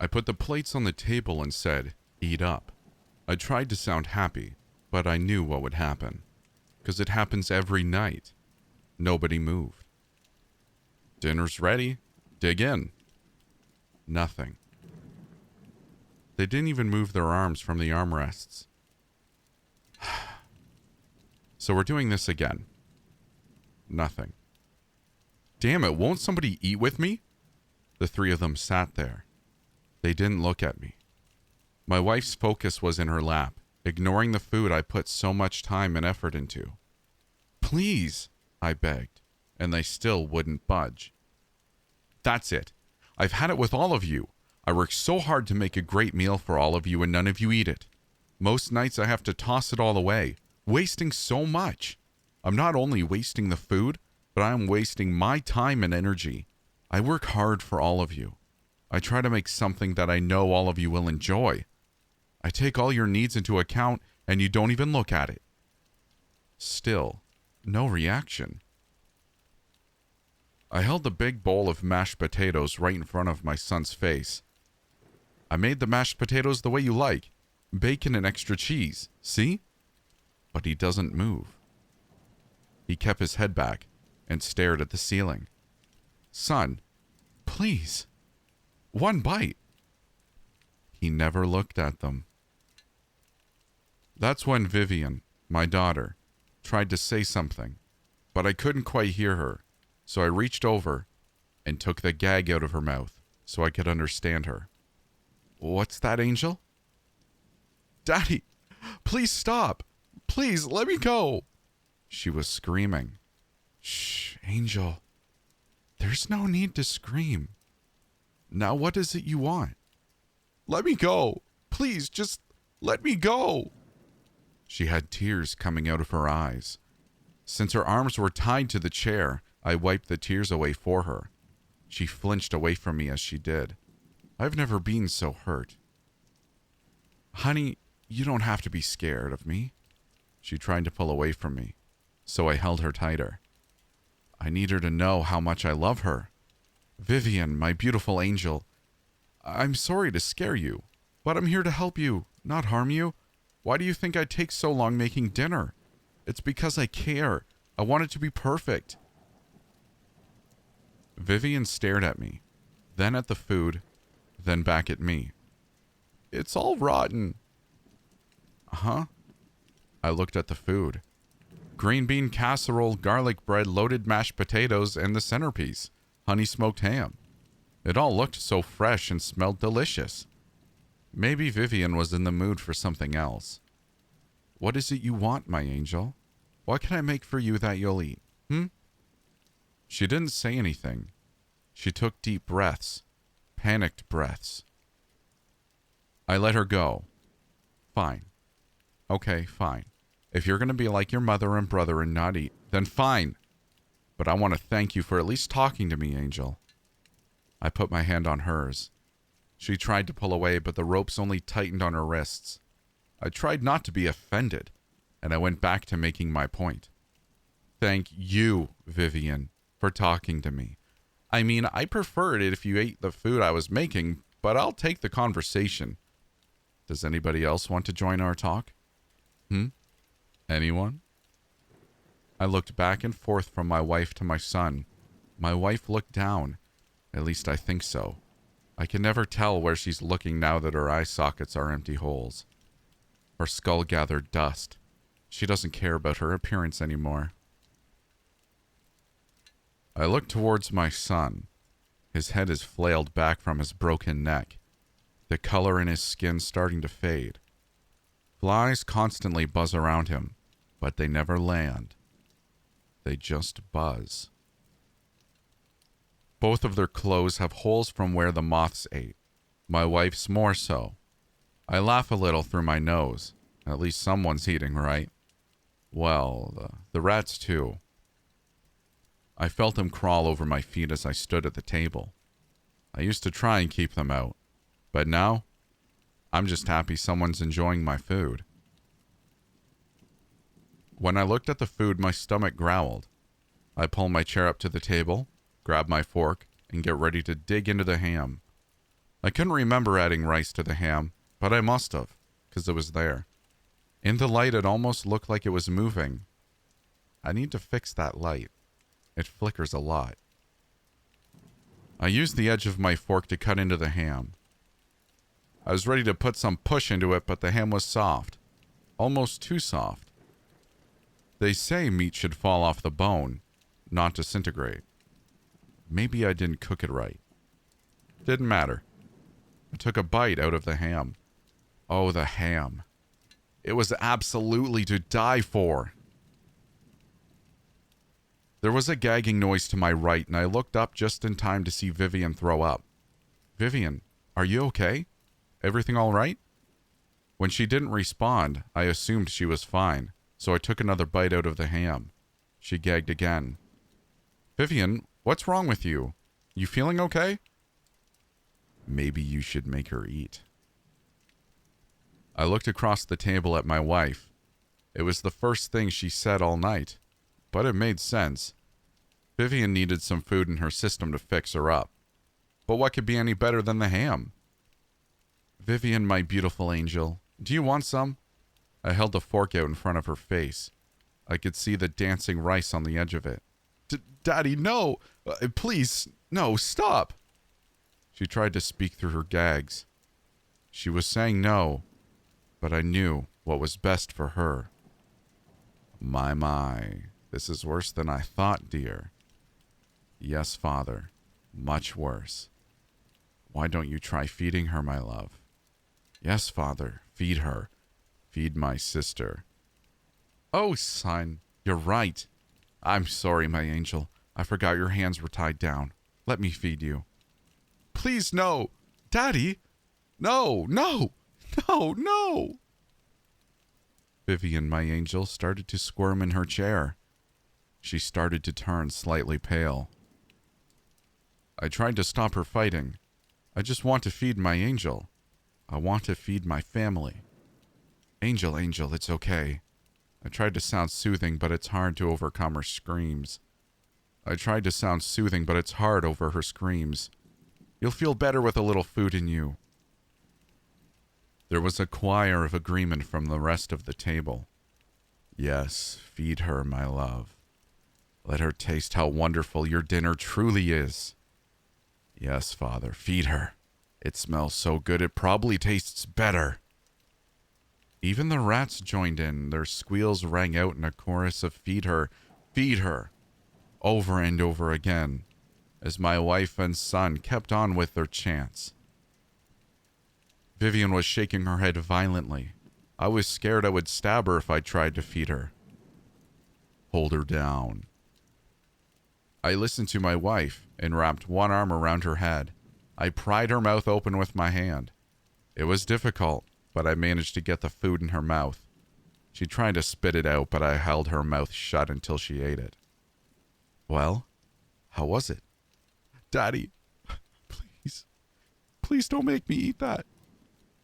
I put the plates on the table and said, "Eat up." I tried to sound happy, but I knew what would happen. 'Cause it happens every night. Nobody moved. "Dinner's ready. Dig in." Nothing. They didn't even move their arms from the armrests. So we're doing this again. Nothing. "Damn it, won't somebody eat with me?" The three of them sat there. They didn't look at me. My wife's focus was in her lap, ignoring the food I put so much time and effort into. "Please," I begged, and they still wouldn't budge. "That's it. I've had it with all of you. I work so hard to make a great meal for all of you and none of you eat it. Most nights I have to toss it all away, wasting so much. I'm not only wasting the food, but I am wasting my time and energy. I work hard for all of you. I try to make something that I know all of you will enjoy. I take all your needs into account and you don't even look at it." Still, no reaction. I held the big bowl of mashed potatoes right in front of my son's face. "I made the mashed potatoes the way you like. Bacon and extra cheese. See?" But he doesn't move. He kept his head back and stared at the ceiling. "Son, please. One bite." He never looked at them. That's when Vivian, my daughter, tried to say something, but I couldn't quite hear her, so I reached over and took the gag out of her mouth so I could understand her. "What's that, Angel?" "Daddy, please stop. Please, let me go." She was screaming. "Shh, Angel. There's no need to scream. Now what is it you want?" "Let me go. Please, just let me go." She had tears coming out of her eyes. Since her arms were tied to the chair, I wiped the tears away for her. She flinched away from me as she did. I've never been so hurt. "Honey, you don't have to be scared of me." She tried to pull away from me, so I held her tighter. I need her to know how much I love her. "Vivian, my beautiful angel, I'm sorry to scare you, but I'm here to help you, not harm you. Why do you think I take so long making dinner? It's because I care. I want it to be perfect." Vivian stared at me, then at the food, then back at me. "It's all rotten." "Huh?" I looked at the food. Green bean casserole, garlic bread, loaded mashed potatoes, and the centerpiece, honey smoked ham. It all looked so fresh and smelled delicious. Maybe Vivian was in the mood for something else. "What is it you want, my angel? What can I make for you that you'll eat? She didn't say anything. She took deep breaths, panicked breaths. I let her go. "Fine. Okay, fine. If you're going to be like your mother and brother and not eat, then fine. But I want to thank you for at least talking to me, Angel." I put my hand on hers. She tried to pull away, but the ropes only tightened on her wrists. I tried not to be offended, and I went back to making my point. "Thank you, Vivian, for talking to me. I mean, I preferred it if you ate the food I was making, but I'll take the conversation. Does anybody else want to join our talk? Anyone?" I looked back and forth from my wife to my son. My wife looked down. At least I think so. I can never tell where she's looking now that her eye sockets are empty holes. Her skull gathered dust. She doesn't care about her appearance anymore. I look towards my son. His head is flailed back from his broken neck. The color in his skin starting to fade. Flies constantly buzz around him, but they never land. They just buzz. Both of their clothes have holes from where the moths ate. My wife's more so. I laugh a little through my nose. At least someone's eating, right? Well, the rats too. I felt them crawl over my feet as I stood at the table. I used to try and keep them out, but now I'm just happy someone's enjoying my food. When I looked at the food, my stomach growled. I pull my chair up to the table, grab my fork, and get ready to dig into the ham. I couldn't remember adding rice to the ham, but I must have, because it was there. In the light, it almost looked like it was moving. I need to fix that light. It flickers a lot. I used the edge of my fork to cut into the ham. I was ready to put some push into it, but the ham was soft. Almost too soft. They say meat should fall off the bone, not disintegrate. Maybe I didn't cook it right. Didn't matter. I took a bite out of the ham. Oh, the ham. It was absolutely to die for. There was a gagging noise to my right, and I looked up just in time to see Vivian throw up. Vivian, are you okay? Everything all right? When she didn't respond, I assumed she was fine, so I took another bite out of the ham. She gagged again. Vivian, what's wrong with you? You feeling okay? Maybe you should make her eat. I looked across the table at my wife. It was the first thing she said all night, but it made sense. Vivian needed some food in her system to fix her up. But what could be any better than the ham? Vivian, my beautiful angel, do you want some? I held the fork out in front of her face. I could see the dancing rice on the edge of it. Daddy, no! Please, no, stop! She tried to speak through her gags. She was saying no, but I knew what was best for her. My, this is worse than I thought, dear. Yes, Father, much worse. Why don't you try feeding her, my love? Yes, Father, feed her. Feed my sister. Oh, son, you're right. I'm sorry, my angel. I forgot your hands were tied down. Let me feed you. Please, no. Daddy? No, no, no, no. Vivian, my angel, started to squirm in her chair. She started to turn slightly pale. I tried to stop her fighting. I just want to feed my angel. I want to feed my family. Angel, angel, it's okay. I tried to sound soothing, but it's hard to overcome her screams. I tried to sound soothing, but it's hard over her screams. You'll feel better with a little food in you. There was a choir of agreement from the rest of the table. Yes, feed her, my love. Let her taste how wonderful your dinner truly is. Yes, Father, feed her. It smells so good it probably tastes better. Even the rats joined in. Their squeals rang out in a chorus of feed her, over and over again, as my wife and son kept on with their chants. Vivian was shaking her head violently. I was scared I would stab her if I tried to feed her. Hold her down. I listened to my wife and wrapped one arm around her head. I pried her mouth open with my hand. It was difficult, but I managed to get the food in her mouth. She tried to spit it out, but I held her mouth shut until she ate it. Well, how was it? Daddy, please don't make me eat that.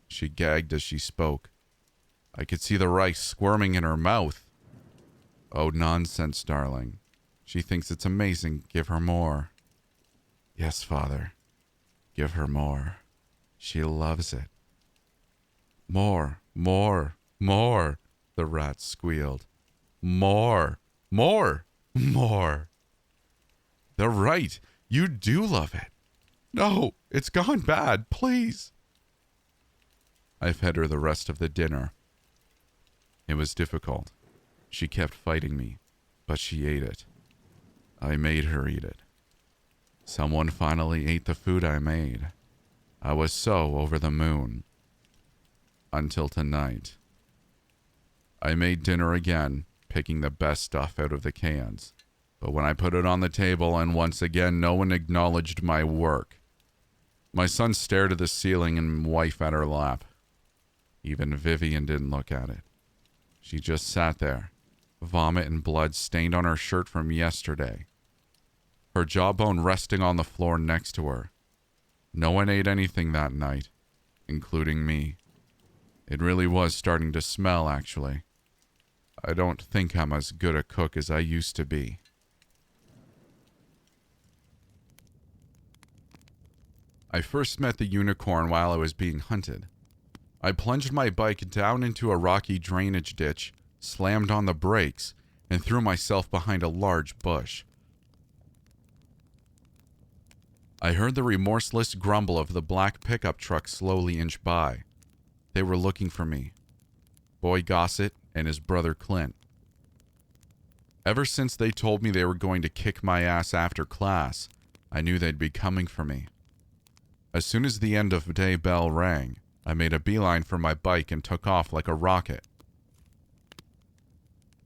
She gagged as she spoke. I could see the rice squirming in her mouth. Oh, nonsense, darling. She thinks it's amazing. Give her more. Yes, Father. Give her more. She loves it. More, more, more, the rat squealed. More, more, more. They're right. You do love it. No, it's gone bad. Please. I fed her the rest of the dinner. It was difficult. She kept fighting me, but she ate it. I made her eat it. Someone finally ate the food I made. I was so over the moon. Until tonight. I made dinner again, picking the best stuff out of the cans. But when I put it on the table and once again no one acknowledged my work. My son stared at the ceiling and wife at her lap. Even Vivian didn't look at it. She just sat there, vomit and blood stained on her shirt from yesterday. Her jawbone resting on the floor next to her. No one ate anything that night, including me. It really was starting to smell, actually. I don't think I'm as good a cook as I used to be. I first met the unicorn while I was being hunted. I plunged my bike down into a rocky drainage ditch, slammed on the brakes, and threw myself behind a large bush. I heard the remorseless grumble of the black pickup truck slowly inch by. They were looking for me. Boy Gossett and his brother Clint. Ever since they told me they were going to kick my ass after class, I knew they'd be coming for me. As soon as the end of day bell rang, I made a beeline for my bike and took off like a rocket.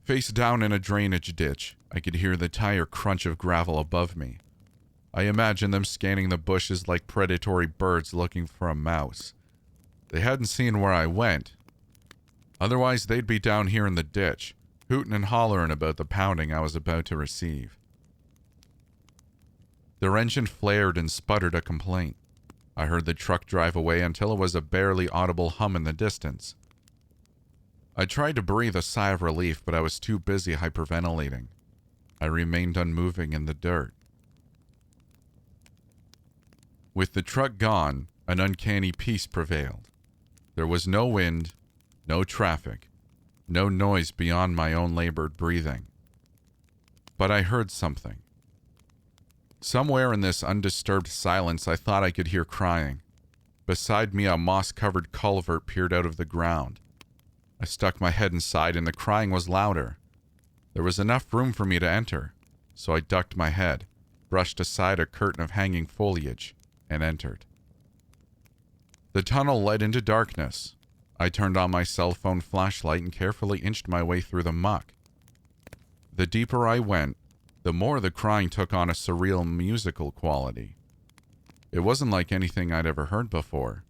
Face down in a drainage ditch, I could hear the tire crunch of gravel above me. I imagined them scanning the bushes like predatory birds looking for a mouse. They hadn't seen where I went. Otherwise, they'd be down here in the ditch, hooting and hollering about the pounding I was about to receive. Their engine flared and sputtered a complaint. I heard the truck drive away until it was a barely audible hum in the distance. I tried to breathe a sigh of relief, but I was too busy hyperventilating. I remained unmoving in the dirt. With the truck gone, an uncanny peace prevailed. There was no wind, no traffic, no noise beyond my own labored breathing. But I heard something. Somewhere in this undisturbed silence, I thought I could hear crying. Beside me, a moss-covered culvert peered out of the ground. I stuck my head inside, and the crying was louder. There was enough room for me to enter, so I ducked my head, brushed aside a curtain of hanging foliage, and entered. The tunnel led into darkness. I turned on my cell phone flashlight and carefully inched my way through the muck. The deeper I went, the more the crying took on a surreal musical quality. It wasn't like anything I'd ever heard before.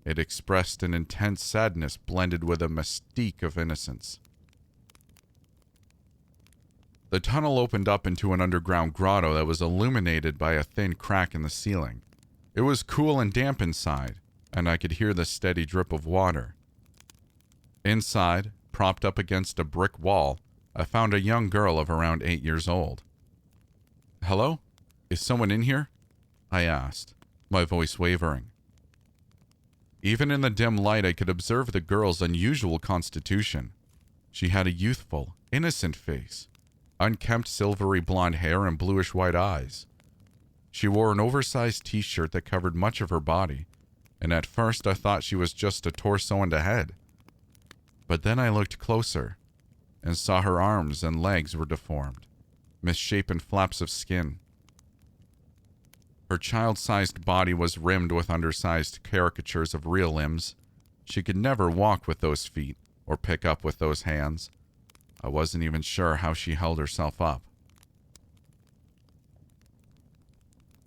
It expressed an intense sadness blended with a mystique of innocence. The tunnel opened up into an underground grotto that was illuminated by a thin crack in the ceiling. It was cool and damp inside, and I could hear the steady drip of water. Inside, propped up against a brick wall, I found a young girl of around 8 years old. "Hello? Is someone in here?" I asked, my voice wavering. Even in the dim light, I could observe the girl's unusual constitution. She had a youthful, innocent face, unkempt silvery blonde hair and bluish-white eyes. She wore an oversized t-shirt that covered much of her body, and at first I thought she was just a torso and a head. But then I looked closer and saw her arms and legs were deformed, misshapen flaps of skin. Her child-sized body was rimmed with undersized caricatures of real limbs. She could never walk with those feet or pick up with those hands. I wasn't even sure how she held herself up.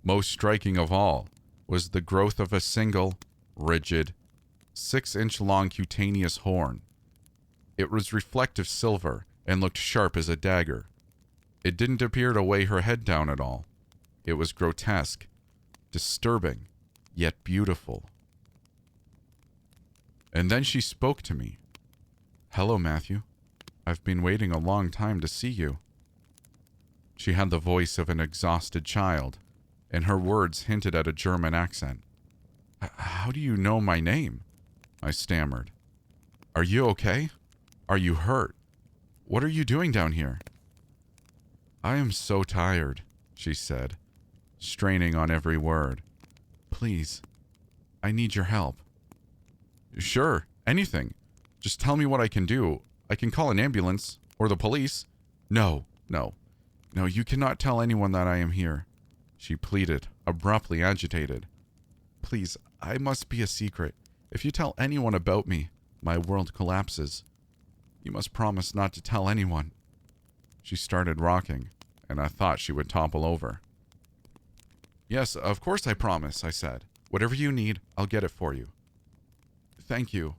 Most striking of all was the growth of a single, rigid, 6-inch-long cutaneous horn. It was reflective silver and looked sharp as a dagger. It didn't appear to weigh her head down at all. It was grotesque, disturbing, yet beautiful. And then she spoke to me. "Hello, Matthew. I've been waiting a long time to see you." She had the voice of an exhausted child, and her words hinted at a German accent. "How do you know my name?" I stammered. "Are you okay? Are you hurt? What are you doing down here?" "I am so tired," she said, straining on every word. "Please, I need your help." "Sure, anything. Just tell me what I can do. I can call an ambulance, or the police." No, you cannot tell anyone that I am here," she pleaded, abruptly agitated. "Please, I must be a secret. If you tell anyone about me, my world collapses. You must promise not to tell anyone." She started rocking, and I thought she would topple over. "Yes, of course I promise," I said. "Whatever you need, I'll get it for you." "Thank you.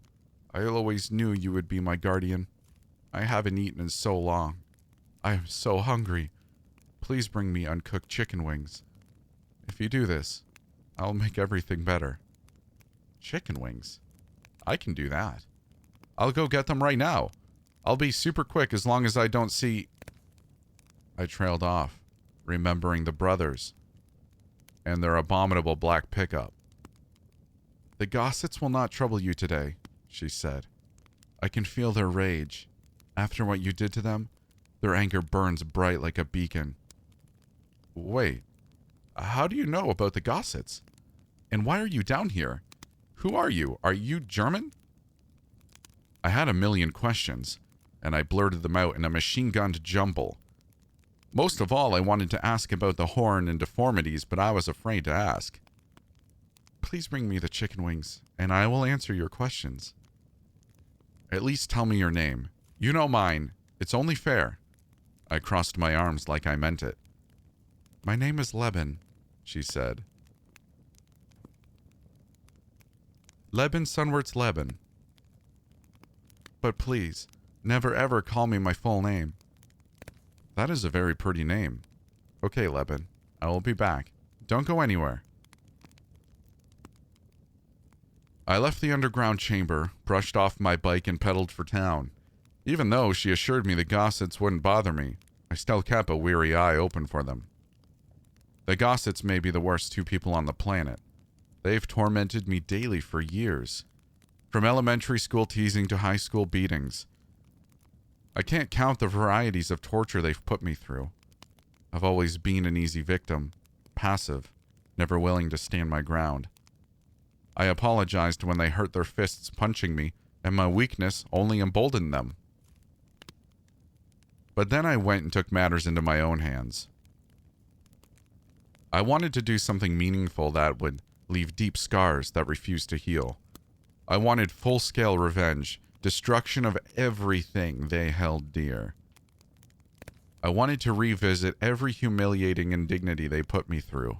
I always knew you would be my guardian. I haven't eaten in so long. I am so hungry. Please bring me uncooked chicken wings. If you do this, I'll make everything better." "Chicken wings? I can do that. I'll go get them right now. I'll be super quick as long as I don't see..." I trailed off, remembering the brothers and their abominable black pickup. The gossets will not trouble you today, she said. I can feel their rage. After what you did to them, their anger burns bright like a beacon. Wait, how do you know about the gossets? And why are you down here? Who are you? Are you German? I had a million questions, and I blurted them out in a machine-gunned jumble. Most of all, I wanted to ask about the horn and deformities, but I was afraid to ask. Please bring me the chicken wings, and I will answer your questions. At least tell me your name. You know mine. It's only fair. I crossed my arms like I meant it. My name is Leben, she said. Leben Sunwärts Leben. But please, never ever call me my full name. That is a very pretty name. Okay, Leben, I will be back. Don't go anywhere. I left the underground chamber, brushed off my bike, and pedaled for town. Even though she assured me the gossets wouldn't bother me, I still kept a weary eye open for them. The gossets may be the worst two people on the planet. They've tormented me daily for years, from elementary school teasing to high school beatings. I can't count the varieties of torture they've put me through. I've always been an easy victim, passive, never willing to stand my ground. I apologized when they hurt their fists punching me, and my weakness only emboldened them. But then I went and took matters into my own hands. I wanted to do something meaningful that would leave deep scars that refused to heal. I wanted full-scale revenge, destruction of everything they held dear. I wanted to revisit every humiliating indignity they put me through.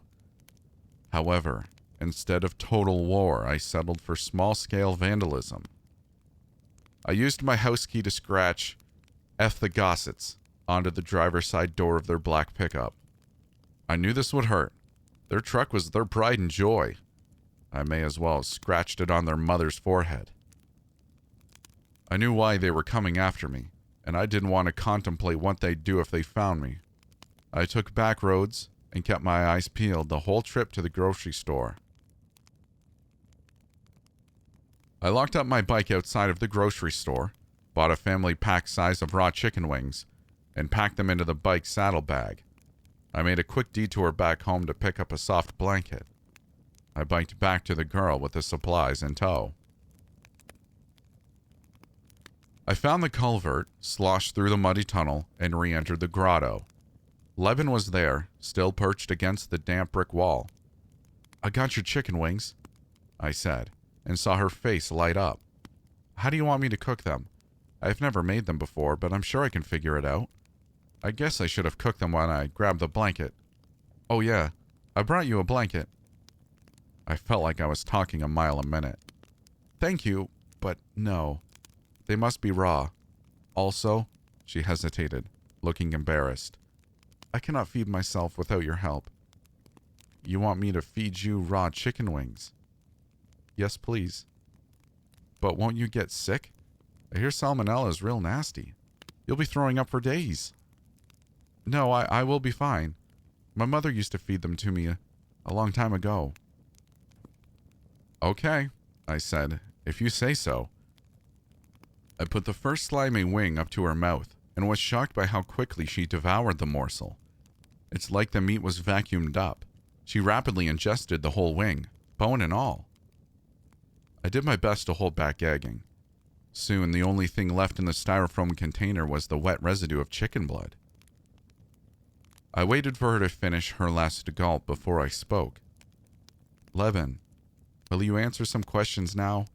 However, instead of total war, I settled for small-scale vandalism. I used my house key to scratch F the Gossets onto the driver's side door of their black pickup. I knew this would hurt. Their truck was their pride and joy. I may as well have scratched it on their mother's forehead. I knew why they were coming after me, and I didn't want to contemplate what they'd do if they found me. I took back roads and kept my eyes peeled the whole trip to the grocery store. I locked up my bike outside of the grocery store, bought a family pack size of raw chicken wings, and packed them into the bike's saddlebag. I made a quick detour back home to pick up a soft blanket. I biked back to the girl with the supplies in tow. I found the culvert, sloshed through the muddy tunnel, and re-entered the grotto. Leben was there, still perched against the damp brick wall. I got your chicken wings, I said, and saw her face light up. How do you want me to cook them? I've never made them before, but I'm sure I can figure it out. I guess I should have cooked them when I grabbed the blanket. Oh yeah, I brought you a blanket. I felt like I was talking a mile a minute. Thank you, but no. They must be raw. Also, she hesitated, looking embarrassed. I cannot feed myself without your help. You want me to feed you raw chicken wings? Yes, please. But won't you get sick? I hear salmonella is real nasty. You'll be throwing up for days. No, I will be fine. My mother used to feed them to me a long time ago. Okay, I said, if you say so. I put the first slimy wing up to her mouth and was shocked by how quickly she devoured the morsel. It's like the meat was vacuumed up. She rapidly ingested the whole wing, bone and all. I did my best to hold back gagging. Soon, the only thing left in the styrofoam container was the wet residue of chicken blood. I waited for her to finish her last gulp before I spoke. Leben, will you answer some questions now?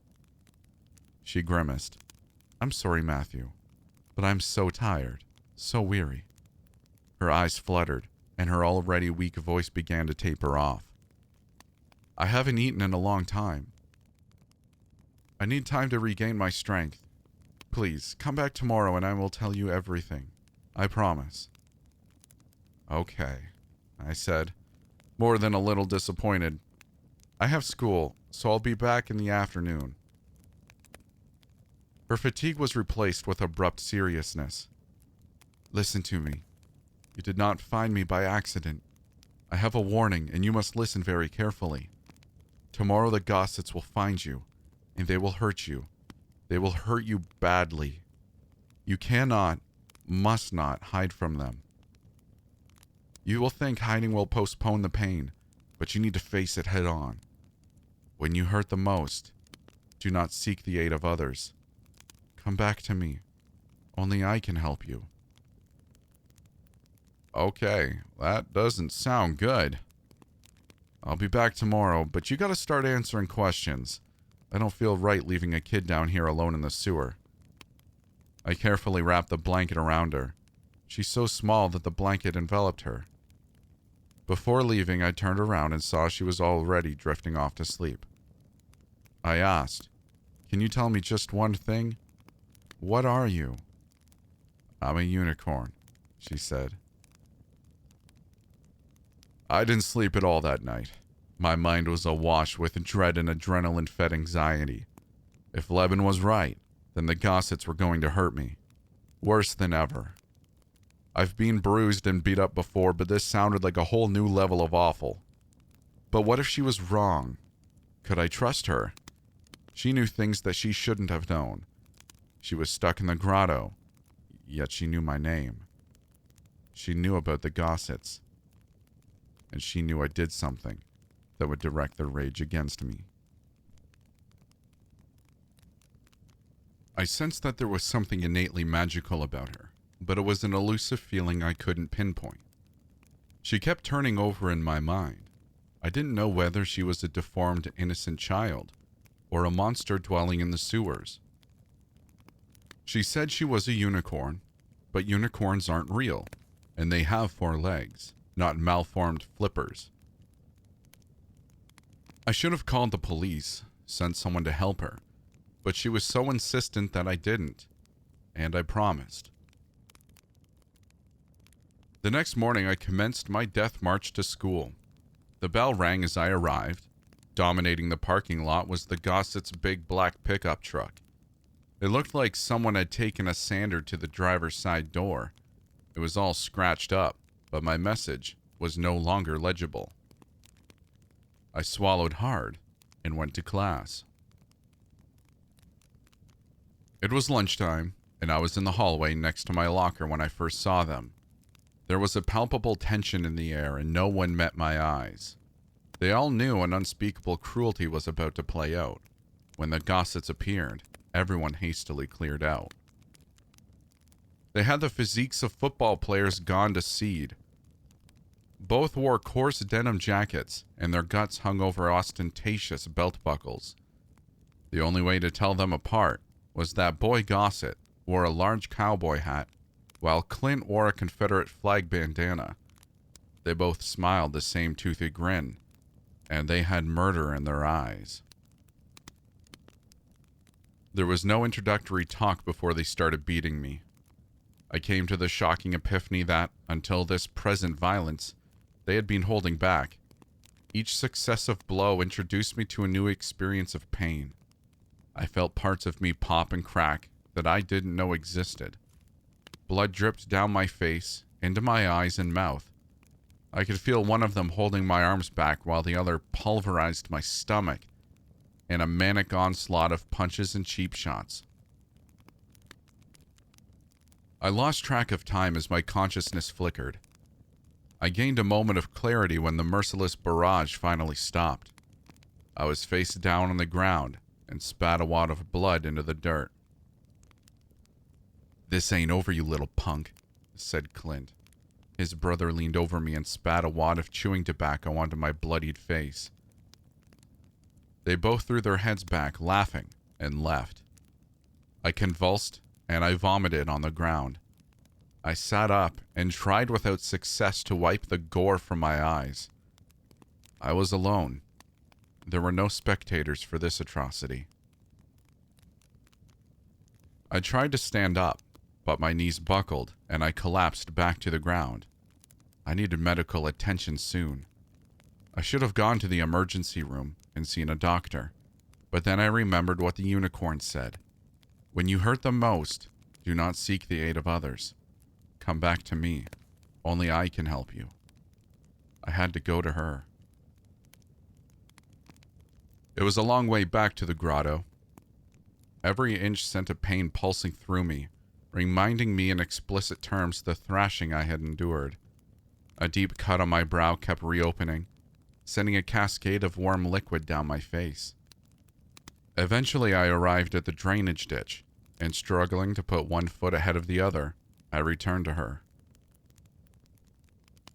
She grimaced. I'm sorry, Matthew, but I'm so tired, so weary. Her eyes fluttered, and her already weak voice began to taper off. I haven't eaten in a long time. I need time to regain my strength. Please, come back tomorrow and I will tell you everything. I promise. Okay, I said, more than a little disappointed. I have school, so I'll be back in the afternoon. Her fatigue was replaced with abrupt seriousness. Listen to me. You did not find me by accident. I have a warning, and you must listen very carefully. Tomorrow the Gossets will find you, and they will hurt you. They will hurt you badly. You cannot, must not hide from them. You will think hiding will postpone the pain, but you need to face it head on. When you hurt the most, do not seek the aid of others. Come back to me. Only I can help you. Okay, that doesn't sound good. I'll be back tomorrow, but you gotta start answering questions. I don't feel right leaving a kid down here alone in the sewer. I carefully wrapped the blanket around her. She's so small that the blanket enveloped her. Before leaving, I turned around and saw she was already drifting off to sleep. I asked, "Can you tell me just one thing? What are you?" "I'm a unicorn," she said. I didn't sleep at all that night. My mind was awash with dread and adrenaline-fed anxiety. If Levin was right, then the Gossets were going to hurt me. Worse than ever. I've been bruised and beat up before, but this sounded like a whole new level of awful. But what if she was wrong? Could I trust her? She knew things that she shouldn't have known. She was stuck in the grotto, yet she knew my name. She knew about the Gossets. And she knew I did something that would direct their rage against me. I sensed that there was something innately magical about her, but it was an elusive feeling I couldn't pinpoint. She kept turning over in my mind. I didn't know whether she was a deformed, innocent child, or a monster dwelling in the sewers. She said she was a unicorn, but unicorns aren't real, and they have 4 legs. Not malformed flippers. I should have called the police, sent someone to help her, but she was so insistent that I didn't, and I promised. The next morning I commenced my death march to school. The bell rang as I arrived. Dominating the parking lot was the Gossets' big black pickup truck. It looked like someone had taken a sander to the driver's side door. It was all scratched up, but my message was no longer legible. I swallowed hard and went to class. It was lunchtime, and I was in the hallway next to my locker when I first saw them. There was a palpable tension in the air, and no one met my eyes. They all knew an unspeakable cruelty was about to play out. When the Gossets appeared, everyone hastily cleared out. They had the physiques of football players gone to seed. Both wore coarse denim jackets, and their guts hung over ostentatious belt buckles. The only way to tell them apart was that Boy Gossett wore a large cowboy hat, while Clint wore a Confederate flag bandana. They both smiled the same toothy grin, and they had murder in their eyes. There was no introductory talk before they started beating me. I came to the shocking epiphany that, until this present violence, they had been holding back. Each successive blow introduced me to a new experience of pain. I felt parts of me pop and crack that I didn't know existed. Blood dripped down my face, into my eyes and mouth. I could feel one of them holding my arms back while the other pulverized my stomach in a manic onslaught of punches and cheap shots. I lost track of time as my consciousness flickered. I gained a moment of clarity when the merciless barrage finally stopped. I was face down on the ground and spat a wad of blood into the dirt. "This ain't over, you little punk," said Clint. His brother leaned over me and spat a wad of chewing tobacco onto my bloodied face. They both threw their heads back, laughing, and left. I convulsed, and I vomited on the ground. I sat up and tried without success to wipe the gore from my eyes. I was alone. There were no spectators for this atrocity. I tried to stand up, but my knees buckled and I collapsed back to the ground. I needed medical attention soon. I should have gone to the emergency room and seen a doctor, but then I remembered what the unicorn said. When you hurt the most, do not seek the aid of others. Come back to me. Only I can help you. I had to go to her. It was a long way back to the grotto. Every inch sent a pain pulsing through me, reminding me in explicit terms the thrashing I had endured. A deep cut on my brow kept reopening, sending a cascade of warm liquid down my face. Eventually, I arrived at the drainage ditch, and struggling to put one foot ahead of the other, I returned to her.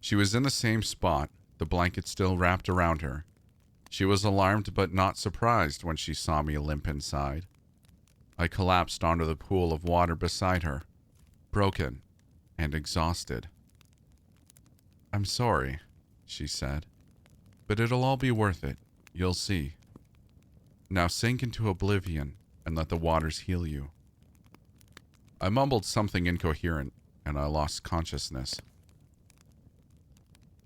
She was in the same spot, the blanket still wrapped around her. She was alarmed but not surprised when she saw me limp inside. I collapsed onto the pool of water beside her, broken and exhausted. "I'm sorry," she said, "but it'll all be worth it. You'll see. Now sink into oblivion and let the waters heal you." I mumbled something incoherent, and I lost consciousness.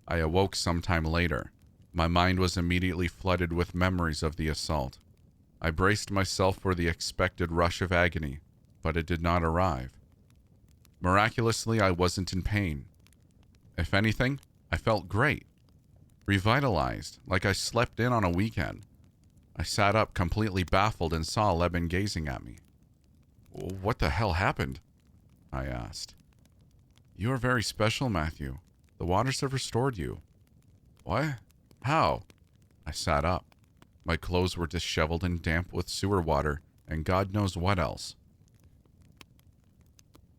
I awoke sometime later. My mind was immediately flooded with memories of the assault. I braced myself for the expected rush of agony, but it did not arrive. Miraculously, I wasn't in pain. If anything, I felt great. Revitalized, like I slept in on a weekend. I sat up completely baffled and saw Leben gazing at me. "What the hell happened?" I asked. "You are very special, Matthew. The waters have restored you." "What? How?" I sat up. My clothes were disheveled and damp with sewer water, and God knows what else.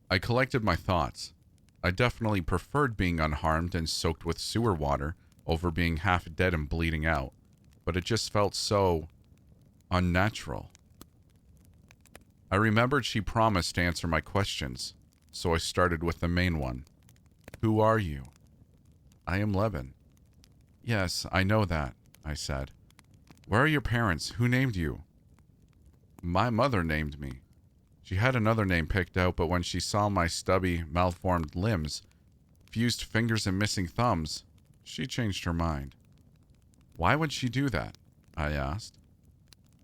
I collected my thoughts. I definitely preferred being unharmed and soaked with sewer water over being half dead and bleeding out, but it just felt so unnatural. I remembered she promised to answer my questions, so I started with the main one. "Who are you?" "I am Leben." "Yes, I know that," I said. "Where are your parents? Who named you?" "My mother named me. She had another name picked out, but when she saw my stubby, malformed limbs, fused fingers and missing thumbs, she changed her mind." "Why would she do that?" I asked.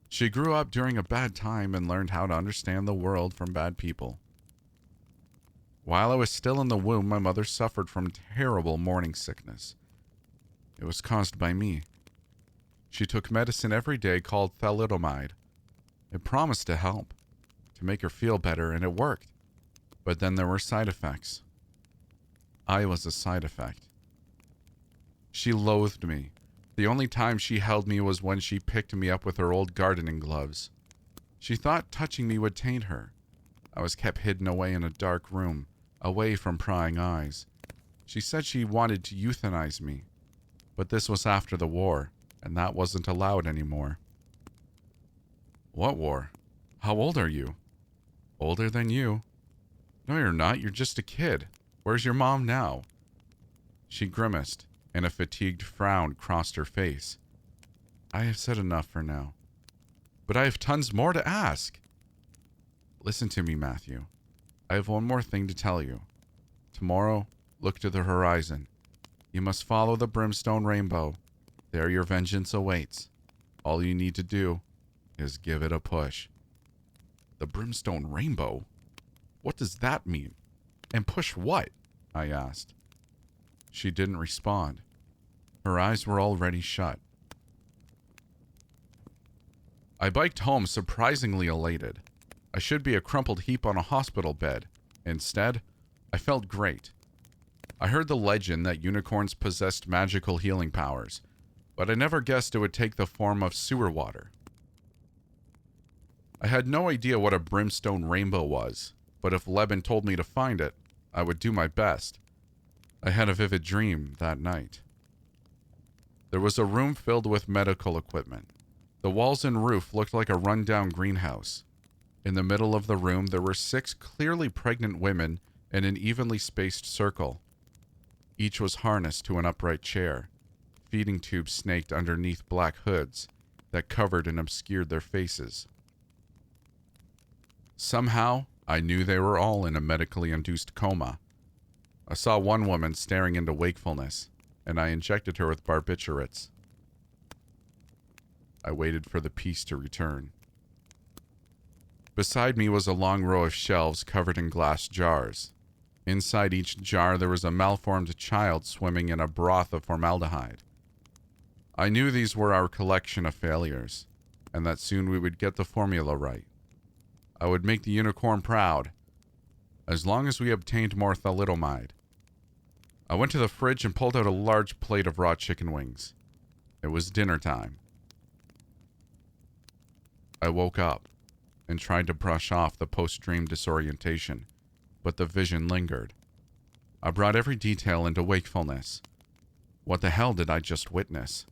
"She grew up during a bad time and learned how to understand the world from bad people. While I was still in the womb, my mother suffered from terrible morning sickness. It was caused by me. She took medicine every day called thalidomide. It promised to help, to make her feel better, and it worked. But then there were side effects. I was a side effect. She loathed me. The only time she held me was when she picked me up with her old gardening gloves. She thought touching me would taint her. I was kept hidden away in a dark room, away from prying eyes. She said she wanted to euthanize me, but this was after the war, and that wasn't allowed anymore." "What war? How old are you?" "Older than you." "No, you're not. You're just a kid. Where's your mom now?" She grimaced, and a fatigued frown crossed her face. "I have said enough for now." "But I have tons more to ask." "Listen to me, Matthew. I have one more thing to tell you. Tomorrow, look to the horizon. You must follow the brimstone rainbow. There your vengeance awaits. All you need to do is give it a push." "The brimstone rainbow? What does that mean? And push what?" I asked. She didn't respond. Her eyes were already shut. I biked home surprisingly elated. I should be a crumpled heap on a hospital bed. Instead, I felt great. I heard the legend that unicorns possessed magical healing powers, but I never guessed it would take the form of sewer water. I had no idea what a brimstone rainbow was, but if Leben told me to find it, I would do my best. I had a vivid dream that night. There was a room filled with medical equipment. The walls and roof looked like a rundown greenhouse. In the middle of the room, there were 6 clearly pregnant women in an evenly spaced circle. Each was harnessed to an upright chair. Feeding tubes snaked underneath black hoods that covered and obscured their faces. Somehow, I knew they were all in a medically induced coma. I saw one woman staring into wakefulness, and I injected her with barbiturates. I waited for the peace to return. Beside me was a long row of shelves covered in glass jars. Inside each jar there was a malformed child swimming in a broth of formaldehyde. I knew these were our collection of failures. and that soon we would get the formula right. I would make the unicorn proud, as long as we obtained more thalidomide. I went to the fridge and pulled out a large plate of raw chicken wings. It was dinner time. I woke up and tried to brush off the post-dream disorientation, but the vision lingered. I brought every detail into wakefulness. What the hell did I just witness?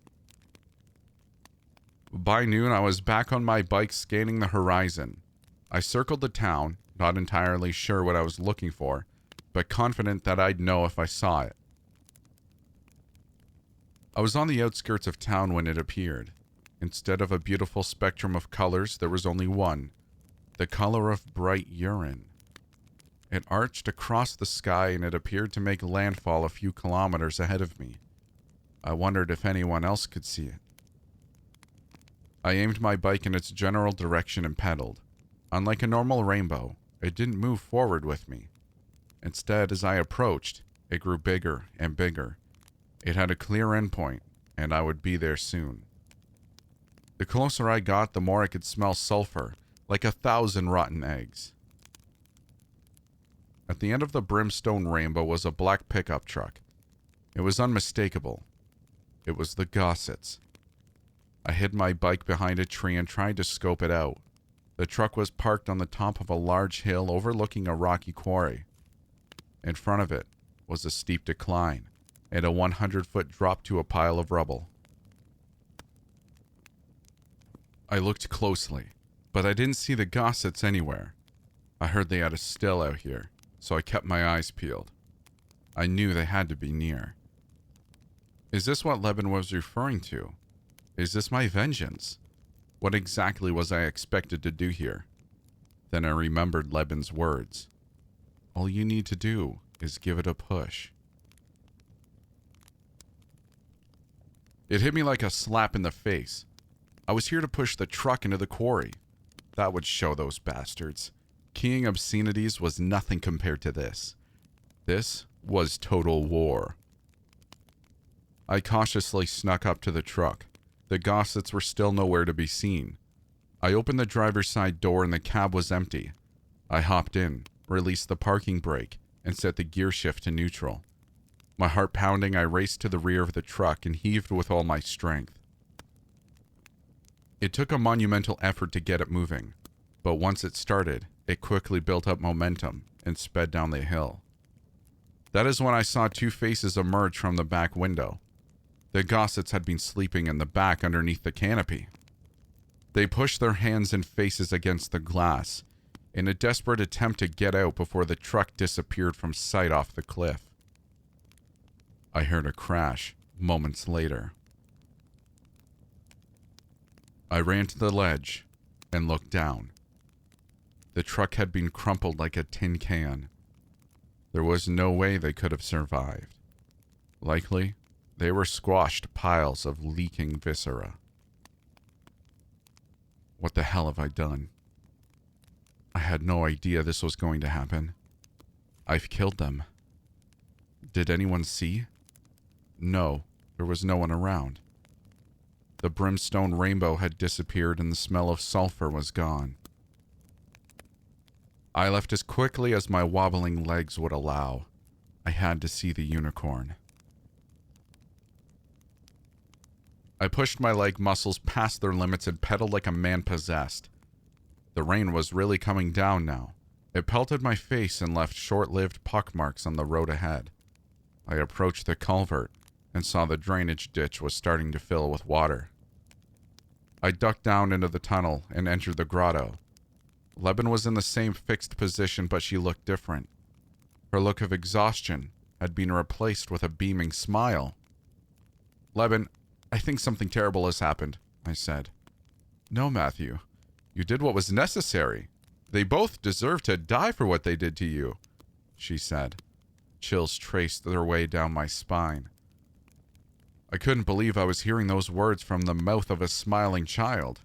By noon, I was back on my bike scanning the horizon. I circled the town, not entirely sure what I was looking for, but confident that I'd know if I saw it. I was on the outskirts of town when it appeared. Instead of a beautiful spectrum of colors, there was only one, the color of bright urine. It arched across the sky and it appeared to make landfall a few kilometers ahead of me. I wondered if anyone else could see it. I aimed my bike in its general direction and pedaled. Unlike a normal rainbow, it didn't move forward with me. Instead, as I approached, it grew bigger and bigger. It had a clear endpoint, and I would be there soon. The closer I got, the more I could smell sulfur, like 1,000 rotten eggs. At the end of the brimstone rainbow was a black pickup truck. It was unmistakable. It was the Gossets. I hid my bike behind a tree and tried to scope it out. The truck was parked on the top of a large hill overlooking a rocky quarry. In front of it was a steep decline and a 100-foot drop to a pile of rubble. I looked closely, but I didn't see the Gossets anywhere. I heard they had a still out here, so I kept my eyes peeled. I knew they had to be near. Is this what Leben was referring to? Is this my vengeance? What exactly was I expected to do here? Then I remembered Leben's words. All you need to do is give it a push. It hit me like a slap in the face. I was here to push the truck into the quarry. That would show those bastards. Keying obscenities was nothing compared to this. This was total war. I cautiously snuck up to the truck. The Gossets were still nowhere to be seen. I opened the driver's side door and the cab was empty. I hopped in, released the parking brake, and set the gear shift to neutral. My heart pounding, I raced to the rear of the truck and heaved with all my strength. It took a monumental effort to get it moving, but once it started, it quickly built up momentum and sped down the hill. That is when I saw two faces emerge from the back window. The Gossets had been sleeping in the back underneath the canopy. They pushed their hands and faces against the glass in a desperate attempt to get out before the truck disappeared from sight off the cliff. I heard a crash moments later. I ran to the ledge and looked down. The truck had been crumpled like a tin can. There was no way they could have survived. Likely, they were squashed piles of leaking viscera. What the hell have I done? I had no idea this was going to happen. I've killed them. Did anyone see? No, there was no one around. The brimstone rainbow had disappeared and the smell of sulfur was gone. I left as quickly as my wobbling legs would allow. I had to see the unicorn. I pushed my leg muscles past their limits and pedaled like a man possessed. The rain was really coming down now. It pelted my face and left short-lived pockmarks on the road ahead. I approached the culvert and saw the drainage ditch was starting to fill with water. I ducked down into the tunnel and entered the grotto. Leben was in the same fixed position, but she looked different. Her look of exhaustion had been replaced with a beaming smile. Leben, I think something terrible has happened, I said. No, Matthew. You did what was necessary. They both deserve to die for what they did to you, she said. Chills traced their way down my spine. I couldn't believe I was hearing those words from the mouth of a smiling child.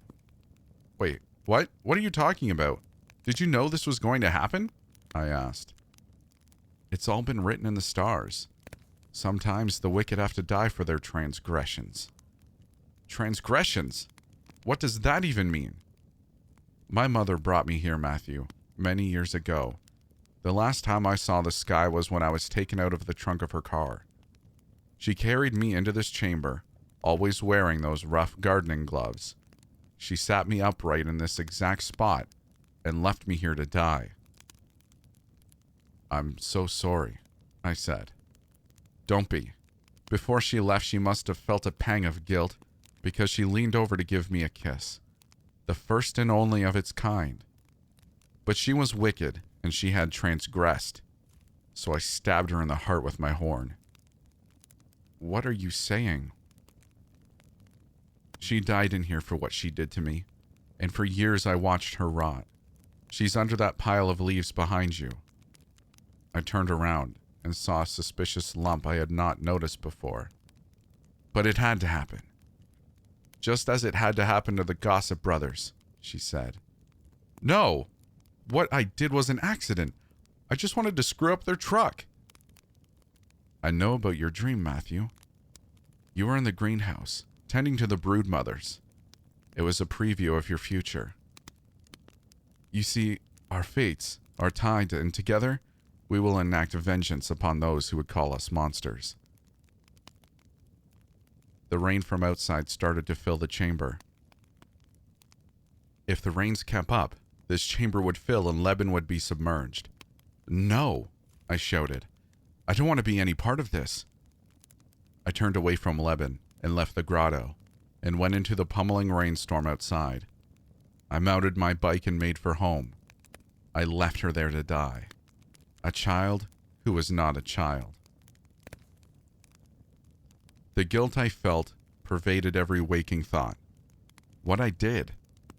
Wait, what? What are you talking about? Did you know this was going to happen? I asked. It's all been written in the stars. Sometimes the wicked have to die for their transgressions. Transgressions? What does that even mean? My mother brought me here, Matthew, many years ago. The last time I saw the sky was when I was taken out of the trunk of her car. She carried me into this chamber, always wearing those rough gardening gloves. She sat me upright in this exact spot and left me here to die. I'm so sorry, I said. Don't be. Before she left, she must have felt a pang of guilt because she leaned over to give me a kiss, the first and only of its kind. But she was wicked and she had transgressed, so I stabbed her in the heart with my horn. What are you saying? She died in here for what she did to me, and for years I watched her rot. She's under that pile of leaves behind you. I turned around and saw a suspicious lump I had not noticed before. But it had to happen. Just as it had to happen to the Gossip Brothers, she said. No! What I did was an accident. I just wanted to screw up their truck. I know about your dream, Matthew. You were in the greenhouse, tending to the brood mothers. It was a preview of your future. You see, our fates are tied, and together we will enact vengeance upon those who would call us monsters. The rain from outside started to fill the chamber. If the rains kept up, this chamber would fill and Lebanon would be submerged. No, I shouted. I don't want to be any part of this. I turned away from Lebanon and left the grotto and went into the pummeling rainstorm outside. I mounted my bike and made for home. I left her there to die. A child who was not a child. The guilt I felt pervaded every waking thought. What I did,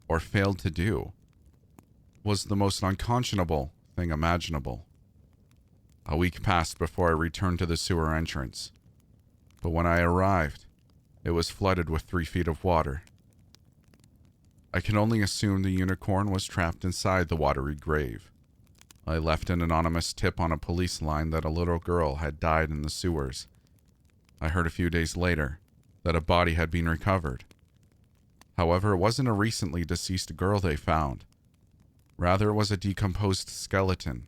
or failed to do, was the most unconscionable thing imaginable. A week passed before I returned to the sewer entrance. But when I arrived, it was flooded with 3 feet of water. I can only assume the unicorn was trapped inside the watery grave. I left an anonymous tip on a police line that a little girl had died in the sewers. I heard a few days later that a body had been recovered. However, it wasn't a recently deceased girl they found. Rather, it was a decomposed skeleton.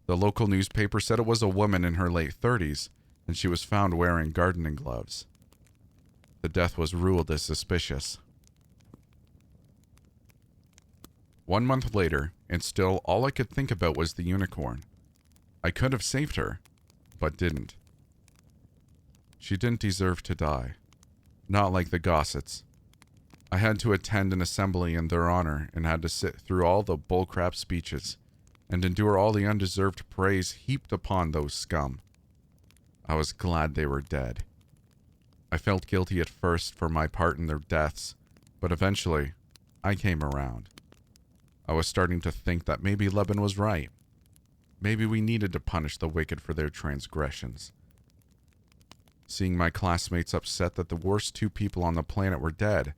The local newspaper said it was a woman in her late 30s, and she was found wearing gardening gloves. The death was ruled as suspicious. 1 month later, and still all I could think about was the unicorn. I could have saved her, but didn't. She didn't deserve to die. Not like the Gossets. I had to attend an assembly in their honor and had to sit through all the bullcrap speeches and endure all the undeserved praise heaped upon those scum. I was glad they were dead. I felt guilty at first for my part in their deaths, but eventually, I came around. I was starting to think that maybe Lebanon was right. Maybe we needed to punish the wicked for their transgressions. Seeing my classmates upset that the worst 2 people on the planet were dead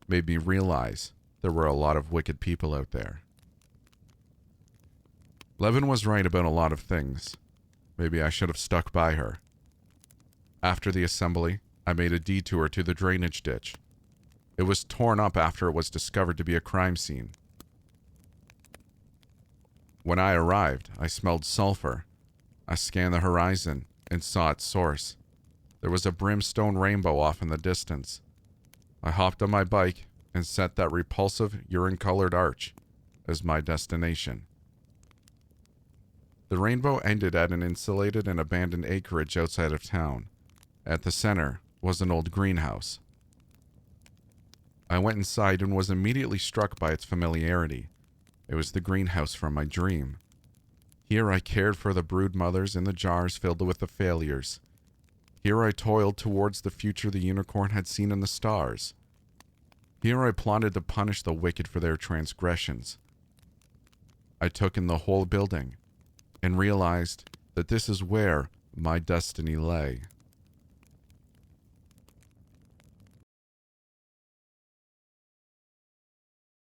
made me realize there were a lot of wicked people out there. Lebanon was right about a lot of things. Maybe I should have stuck by her. After the assembly, I made a detour to the drainage ditch. It was torn up after it was discovered to be a crime scene. When I arrived, I smelled sulfur. I scanned the horizon and saw its source. There was a brimstone rainbow off in the distance. I hopped on my bike and set that repulsive urine-colored arch as my destination. The rainbow ended at an insulated and abandoned acreage outside of town. At the center was an old greenhouse. I went inside and was immediately struck by its familiarity. It was the greenhouse from my dream. Here I cared for the brood mothers in the jars filled with the failures. Here I toiled towards the future the unicorn had seen in the stars. Here I plotted to punish the wicked for their transgressions. I took in the whole building and realized that this is where my destiny lay.